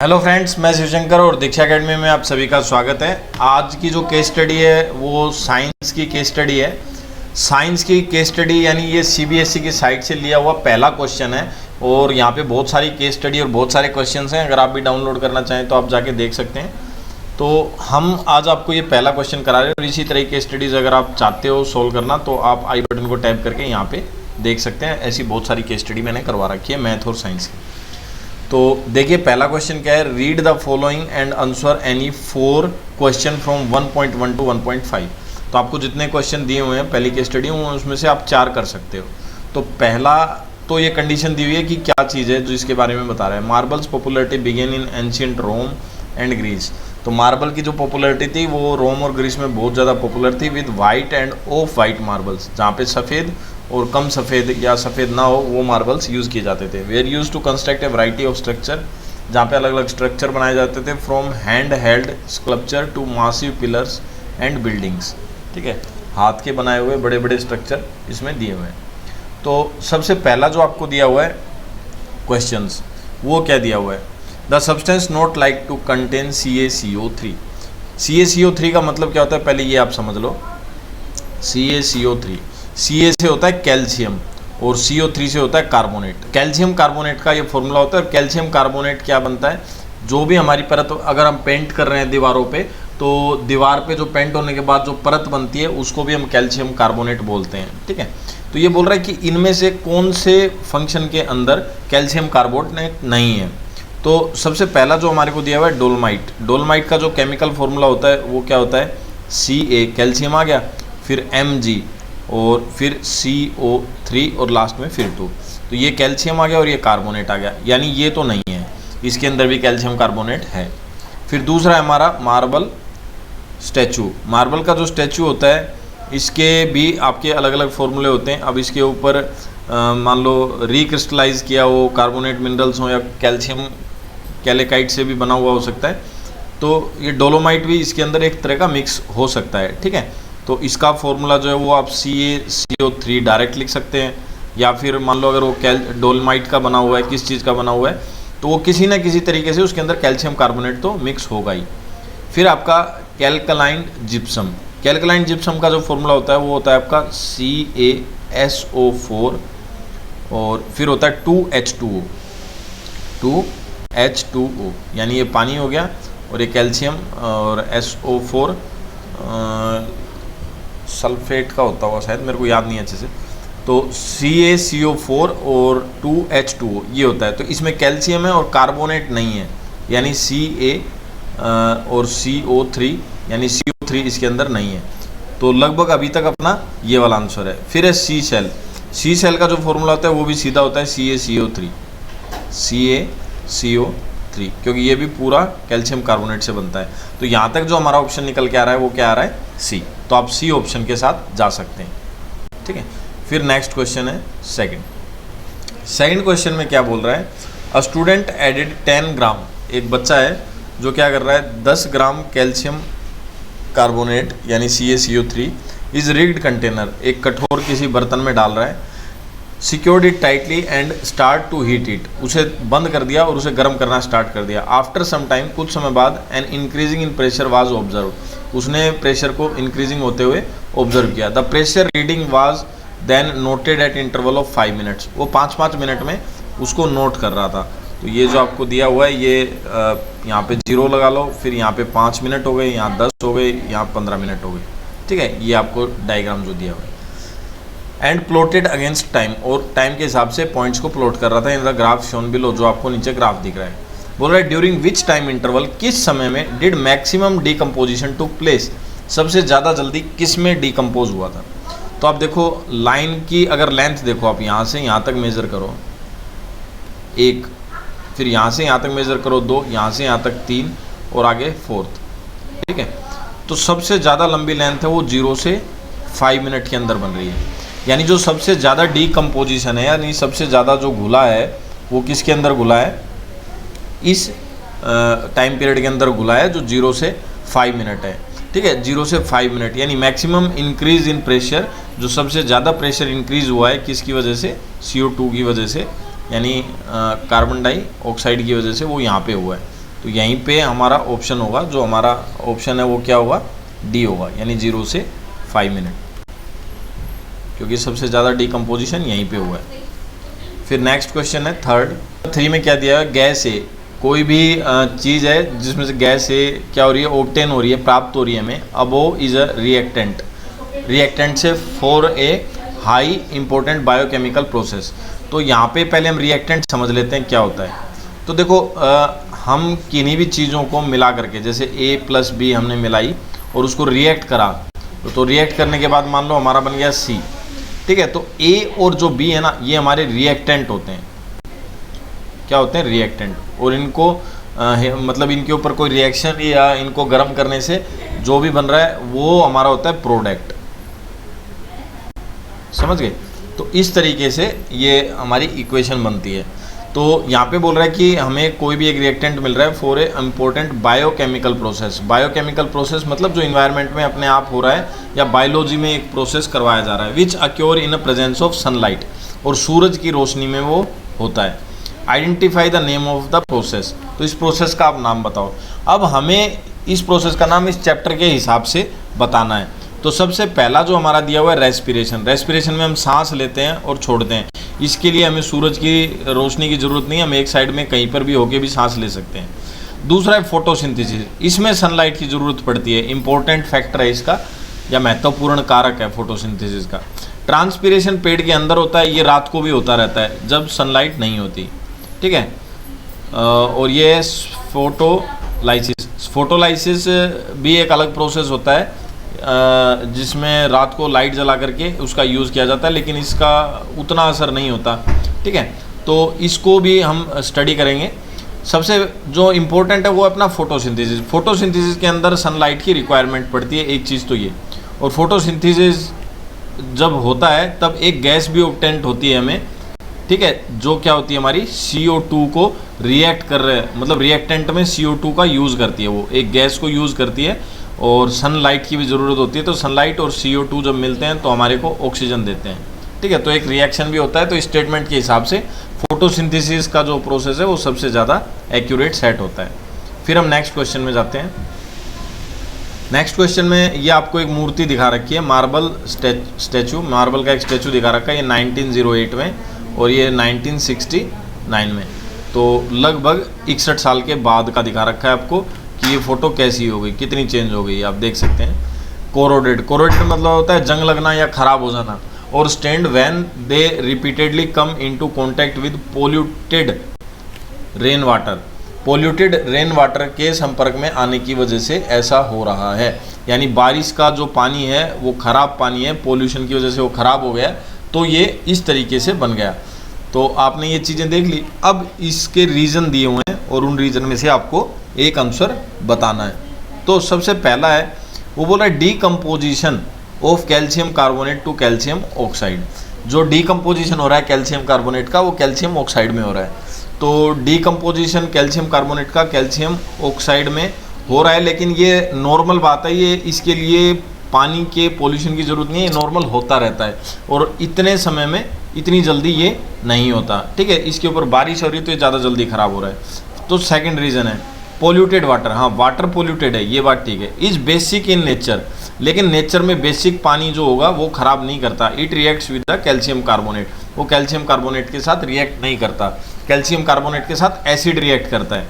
Hello friends, मैं शिवशंकर और दीक्षा academy में आप सभी का स्वागत है। आज की जो केस स्टडी है वो साइंस की केस स्टडी है। साइंस की केस स्टडी यानी ये सीबीएसई की साइट से लिया हुआ पहला क्वेश्चन है और यहाँ पे बहुत सारी केस स्टडी और बहुत सारे क्वेश्चंस हैं। अगर आप भी डाउनलोड करना चाहें तो आप जाके देख सकते हैं। तो हम आज आपको ये पहला क्वेश्चन करा रहे हैं और इसी तरह की केस स्टडीज़ अगर आप चाहते हो सोल्व करना तो आप आई बटन को टैप करके यहाँ पे देख सकते हैं। ऐसी बहुत सारी केस स्टडी मैंने करवा रखी है मैथ और साइंस की। तो देखिए पहला क्वेश्चन क्या है, read the following and answer any 4 question from 1.1 to 1.5। तो आपको जितने क्वेश्चन दिए हुए हैं पहली केस स्टडी में उसमें से आप 4 कर सकते हो। तो पहला तो ये कंडीशन दी हुई है कि क्या चीज़ है जो इसके बारे में बता रहा है। Marbles popularity began in ancient Rome and Greece. तो मार्बल की जो पॉपुलरिटी थी वो रोम और ग्रीस में बहुत ज़्यादा पॉपुलर थी with white end of white marbles, जहाँ पे सफ़ेद और कम सफ़ेद या सफ़ेद ना हो वो मार्बल्स यूज़ किए जाते थे। Were used to construct a variety of structure, जहाँ पे अलग अलग स्ट्रक्चर बनाए जाते थे from hand held sculpture to massive pillars and buildings. ठीक है, हाथ के बनाए हुए बड़े बड़े स्ट्रक्चर इसमें दिए हुए हैं। तो सबसे पहला जो आपको दिया हुआ है क्वेश्चंस वो क्या दिया हुआ है, the substance not like to contain CaCO3। CaCO3 का मतलब क्या होता है पहले ये आप समझ लो। CaCO3, Ca से होता है कैल्शियम और CO3 से होता है कार्बोनेट। कैल्शियम कार्बोनेट का ये फॉर्मूला होता है। और कैल्शियम कार्बोनेट क्या बनता है, जो भी हमारी परत अगर हम पेंट कर रहे हैं दीवारों पे तो दीवार पे जो पेंट होने के बाद जो परत बनती है उसको भी हम कैल्शियम कार्बोनेट बोलते हैं। ठीक है, तो ये बोल रहा है कि इनमें से कौन से फंक्शन के अंदर कैल्शियम कार्बोनेट नहीं है। तो सबसे पहला जो हमारे को दिया हुआ है डोलमाइट। डोलमाइट का जो केमिकल फॉर्मूला होता है वो क्या होता है, Ca कैल्शियम आ गया, फिर Mg और फिर CO3 और लास्ट में फिर 2। तो ये कैल्शियम आ गया और ये कार्बोनेट आ गया, यानी ये तो नहीं है, इसके अंदर भी कैल्शियम कार्बोनेट है। फिर दूसरा है हमारा मार्बल स्टैचू। मार्बल का जो स्टैचू होता है इसके भी आपके अलग अलग फॉर्मूले होते हैं। अब इसके ऊपर मान लो रिक्रिस्टलाइज किया हो कार्बोनेट मिनरल्स हो या कैल्शियम कैलेकाइट से भी बना हुआ हो सकता है। तो ये डोलोमाइट भी इसके अंदर एक तरह का मिक्स हो सकता है। ठीक है, तो इसका फॉर्मूला जो है वो आप CaCO3 डायरेक्ट लिख सकते हैं, या फिर मान लो अगर वो डोलमाइट का बना हुआ है, किस चीज़ का बना हुआ है, तो वो किसी न किसी तरीके से उसके अंदर कैल्शियम कार्बोनेट तो मिक्स होगा ही। फिर आपका कैल्कलाइन जिप्सम। कैल्कलाइन जिप्सम का जो फॉर्मूला होता है वो होता है आपका CaSO4 और फिर होता है 2H2O, यानी ये पानी हो गया और ये कैल्शियम और SO4 सल्फेट का होता हुआ शायद, मेरे को याद नहीं अच्छे से। तो CaCO4 और 2H2O ये होता है। तो इसमें कैल्शियम है और कार्बोनेट नहीं है, यानी Ca और CO3 यानी CO3 इसके अंदर नहीं है। तो लगभग अभी तक अपना ये वाला आंसर है। फिर है सी सेल। सी सेल का जो फॉर्मूला होता है वो भी सीधा होता है CaCO3, क्योंकि ये भी पूरा कैल्शियम कार्बोनेट से बनता है। तो यहाँ तक जो हमारा ऑप्शन निकल के आ रहा है वो क्या आ रहा है, सी। तो आप सी ऑप्शन के साथ जा सकते हैं। ठीक है, फिर नेक्स्ट क्वेश्चन है सेकंड क्वेश्चन में क्या बोल रहा है, अ स्टूडेंट एडेड 10 ग्राम। एक बच्चा है जो क्या कर रहा है 10 ग्राम कैल्शियम कार्बोनेट यानी CaCO3 इज रिग्ड कंटेनर, एक कठोर किसी बर्तन में डाल रहा है, secured it tightly and start to heat it, उसे बंद कर दिया और उसे गर्म करना स्टार्ट कर दिया। आफ्टर सम टाइम, कुछ समय बाद, an increasing in pressure was observe, उसने प्रेशर को इंक्रीजिंग होते हुए ऑब्जर्व किया। The pressure reading was then noted at interval of 5 minutes, वो 5-5 मिनट में उसको नोट कर रहा था। तो ये जो आपको दिया हुआ है ये यहाँ पे 0 लगा लो, फिर यहाँ पे 5 मिनट हो गए, यहाँ 10 हो गए, यहाँ 15 मिनट हो गए। ठीक है, ये आपको डायग्राम जो दिया हुआ है। एंड प्लॉटेड अगेंस्ट टाइम, और टाइम के हिसाब से पॉइंट्स को प्लॉट कर रहा था in the graph shown below, जो आपको नीचे ग्राफ दिख रहा है। बोल रहा है ड्यूरिंग विच टाइम इंटरवल, किस समय में did maximum decomposition took place, सबसे ज़्यादा जल्दी किस में डीकम्पोज हुआ था। तो आप देखो लाइन की अगर लेंथ देखो, आप यहाँ से यहाँ तक मेज़र करो 1, फिर यहाँ से यहाँ तक मेज़र करो 2, यहाँ से यहाँ तक 3 और आगे 4th। ठीक है, तो सबसे ज़्यादा लंबी लेंथ है वो 0 से 5 मिनट के अंदर बन रही है, यानी जो सबसे ज़्यादा डीकम्पोजिशन है, यानी सबसे ज़्यादा जो घुला है वो किसके अंदर घुला है, इस टाइम पीरियड के अंदर घुला है जो 0 से 5 मिनट है। ठीक है, 0 से 5 मिनट, यानी मैक्सिमम इंक्रीज इन प्रेशर, जो सबसे ज़्यादा प्रेशर इंक्रीज हुआ है किसकी वजह से, CO2 की वजह से, यानी कार्बन डाइऑक्साइड की वजह से वो यहाँ पे हुआ है। तो यहीं पे हमारा ऑप्शन होगा, जो हमारा ऑप्शन है वो क्या होगा, डी होगा, यानी 0 से 5 मिनट, क्योंकि सबसे ज़्यादा डिकम्पोजिशन यहीं पे हुआ है। फिर नेक्स्ट क्वेश्चन है थर्ड, 3 में क्या दिया है, गैस है, कोई भी चीज़ है जिसमें से गैस है क्या हो रही है, ऑब्टेन हो रही है, प्राप्त हो रही है हमें, अब वो इज़ अ रिएक्टेंट, रिएक्टेंट से for a high important biochemical process. तो यहाँ पे पहले हम रिएक्टेंट समझ लेते हैं क्या होता है। तो देखो हम किन्हीं भी चीज़ों को मिला करके, जैसे A+B हमने मिलाई और उसको रिएक्ट करा, तो रिएक्ट करने के बाद मान लो हमारा बन गया C, ठीक है। तो A और जो B है ना, ये हमारे रिएक्टेंट होते हैं, क्या होते हैं, रिएक्टेंट। और इनको मतलब इनके ऊपर कोई रिएक्शन या इनको गर्म करने से जो भी बन रहा है वो हमारा होता है प्रोडक्ट, समझ गए। तो इस तरीके से ये हमारी इक्वेशन बनती है। तो यहाँ पे बोल रहा है कि हमें कोई भी एक रिएक्टेंट मिल रहा है for a important biochemical process. Biochemical process मतलब जो इन्वायरमेंट में अपने आप हो रहा है या बायोलॉजी में एक प्रोसेस करवाया जा रहा है, which occur in a presence of sunlight, और सूरज की रोशनी में वो होता है। Identify the name of the process, तो इस प्रोसेस का आप नाम बताओ। अब हमें इस प्रोसेस का नाम इस चैप्टर के हिसाब से बताना है। तो सबसे पहला जो हमारा दिया हुआ है रेस्पिरेशन, रेस्पिरेशन में हम सांस लेते हैं और छोड़ते हैं, इसके लिए हमें सूरज की रोशनी की ज़रूरत नहीं है, हम एक साइड में कहीं पर भी होके भी सांस ले सकते हैं। दूसरा है फोटोसिंथेसिस, इसमें सनलाइट की ज़रूरत पड़ती है, इंपॉर्टेंट फैक्टर है इसका या महत्वपूर्ण कारक है फोटोसिंथेसिस का। ट्रांसपिरेशन पेड़ के अंदर होता है, ये रात को भी होता रहता है जब सनलाइट नहीं होती, ठीक है। और ये फोटोलाइसिस, फोटोलाइसिस भी एक अलग प्रोसेस होता है जिसमें रात को लाइट जला करके उसका यूज़ किया जाता है, लेकिन इसका उतना असर नहीं होता, ठीक है। तो इसको भी हम स्टडी करेंगे। सबसे जो इम्पोर्टेंट है वो अपना फोटोसिंथेसिस, फोटोसिंथेसिस के अंदर सनलाइट की रिक्वायरमेंट पड़ती है, एक चीज़ तो ये। और फोटोसिंथेसिस जब होता है तब एक गैस भी ऑब्टेंट होती है हमें, ठीक है, जो क्या होती है हमारी CO2 को रिएक्ट कर रहे हैं, मतलब रिएक्टेंट में CO2 का यूज़ करती है, वो एक गैस को यूज़ करती है और सनलाइट की भी ज़रूरत होती है। तो सनलाइट और CO2 जब मिलते हैं तो हमारे को ऑक्सीजन देते हैं, ठीक है। तो एक रिएक्शन भी होता है। तो स्टेटमेंट के हिसाब से फोटोसिंथेसिस का जो प्रोसेस है वो सबसे ज़्यादा एक्यूरेट सेट होता है। फिर हम नेक्स्ट क्वेश्चन में जाते हैं। नेक्स्ट क्वेश्चन में ये आपको एक मूर्ति दिखा रखी है, मार्बल स्टैचू, मार्बल का एक स्टैचू दिखा रखा है, ये 1908 में और ये 1969 में। तो लगभग 61 साल के बाद का दिखा रखा है आपको कि ये फ़ोटो कैसी हो गई, कितनी चेंज हो गई, आप देख सकते हैं। कोरोडेड, कोरोडेड मतलब होता है जंग लगना या ख़राब हो जाना। और stand when they repeatedly come into contact with polluted rain water, polluted rain water के संपर्क में आने की वजह से ऐसा हो रहा है, यानी बारिश का जो पानी है वो ख़राब पानी है, पोल्यूशन की वजह से वो ख़राब हो गया, तो ये इस तरीके से बन गया। तो आपने ये चीज़ें देख ली। अब इसके रीज़न दिए हुए हैं और उन रीज़न में से आपको एक आंसर बताना है। तो सबसे पहला है वो बोल रहा है decomposition of calcium carbonate to calcium oxide. जो डीकम्पोजिशन हो रहा है कैल्शियम कार्बोनेट का वो कैल्शियम ऑक्साइड में हो रहा है। तो डीकम्पोजिशन कैल्शियम कार्बोनेट का कैल्शियम ऑक्साइड में हो रहा है, लेकिन ये नॉर्मल बात है, ये इसके लिए पानी के पोल्यूशन की ज़रूरत नहीं है, ये नॉर्मल होता रहता है और इतने समय में इतनी जल्दी ये नहीं होता, ठीक है। इसके ऊपर बारिश हो रही है तो ये ज़्यादा जल्दी ख़राब हो रहा है। तो सेकंड रीज़न है पोल्यूटेड वाटर, हाँ वाटर पोल्यूटेड है, ये बात ठीक है। इज बेसिक इन नेचर, लेकिन नेचर में बेसिक पानी जो होगा वो ख़राब नहीं करता। It reacts with the calcium carbonate, वो कैल्शियम कार्बोनेट के साथ रिएक्ट नहीं करता, कैल्शियम कार्बोनेट के साथ एसिड रिएक्ट करता है,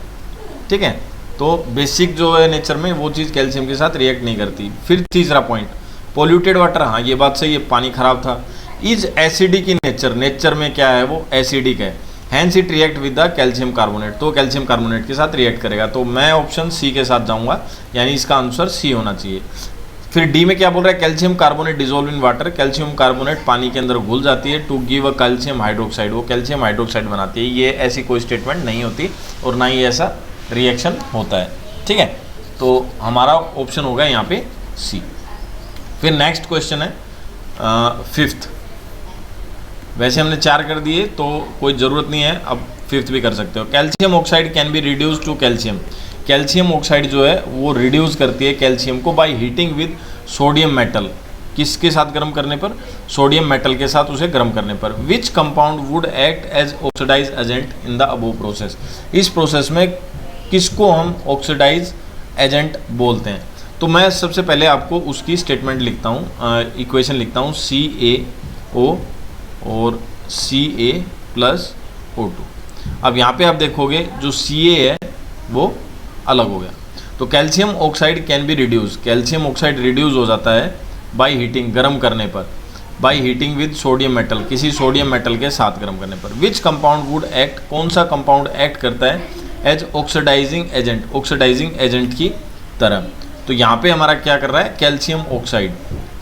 ठीक है। तो बेसिक जो है नेचर में वो चीज़ कैल्शियम के साथ रिएक्ट नहीं करती। फिर तीसरा पॉइंट पोल्यूटेड वाटर, हाँ ये बात सही है, पानी खराब था। Is acidic in nature, nature में क्या है वो एसिडिक है। Hence it react with the calcium carbonate, तो कैल्शियम कार्बोनेट के साथ रिएक्ट करेगा। तो मैं ऑप्शन सी के साथ जाऊंगा, यानी इसका आंसर सी होना चाहिए। फिर डी में क्या बोल रहा है calcium carbonate dissolve in water, calcium carbonate पानी के अंदर घुल जाती है to give a calcium hydroxide, वो कैल्शियम हाइड्रोक्साइड बनाती है। ये ऐसी कोई स्टेटमेंट नहीं होती और ना ही ऐसा रिएक्शन होता है, ठीक है। तो हमारा ऑप्शन होगा यहाँ पे सी। फिर नेक्स्ट क्वेश्चन है फिफ्थ। वैसे हमने 4 कर दिए तो कोई ज़रूरत नहीं है, अब फिफ्थ भी कर सकते हो। Calcium oxide can be reduce to calcium, calcium oxide जो है वो रिड्यूस करती है कैल्शियम को by heating with sodium metal, किसके साथ गर्म करने पर, सोडियम मेटल के साथ उसे गर्म करने पर। Which compound would act as oxidise agent in the above process, इस प्रोसेस में किसको हम ऑक्सीडाइज एजेंट बोलते हैं। तो मैं सबसे पहले आपको उसकी स्टेटमेंट लिखता हूँ, इक्वेशन लिखता हूँ, CaO और Ca+O2। अब यहाँ पे आप देखोगे जो Ca है वो अलग हो गया। तो calcium oxide can be reduce, calcium oxide reduce हो जाता है बाय हीटिंग, गर्म करने पर, bye heating with sodium metal, किसी सोडियम मेटल के साथ गर्म करने पर। विच कंपाउंड वुड एक्ट, कौन सा कंपाउंड एक्ट करता है as oxidising agent, oxidising agent की तरह। तो यहाँ पे हमारा क्या कर रहा है, कैल्शियम ऑक्साइड,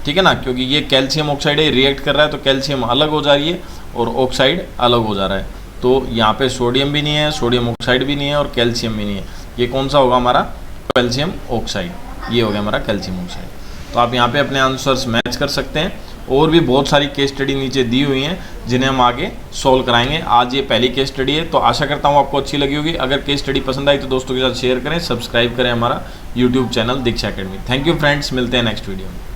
ठीक है ना, क्योंकि ये कैल्शियम ऑक्साइड है, रिएक्ट कर रहा है, तो कैल्शियम अलग हो जा रही है और ऑक्साइड अलग हो जा रहा है। तो यहाँ पे सोडियम भी नहीं है, सोडियम ऑक्साइड भी नहीं है और कैल्शियम भी नहीं है। ये कौन सा होगा हमारा, कैल्शियम ऑक्साइड, ये हो गया हमारा कैल्शियम ऑक्साइड। तो आप यहाँ पे अपने आंसर्स मैच कर सकते हैं। और भी बहुत सारी केस स्टडी नीचे दी हुई हैं जिन्हें हम आगे सॉल्व कराएंगे। आज ये पहली केस स्टडी है, तो आशा करता हूँ आपको अच्छी लगी होगी। अगर केस स्टडी पसंद आई तो दोस्तों के साथ शेयर करें, सब्सक्राइब करें हमारा YouTube channel Diksha academy. Thank you friends, मिलते हैं नेक्स्ट वीडियो में।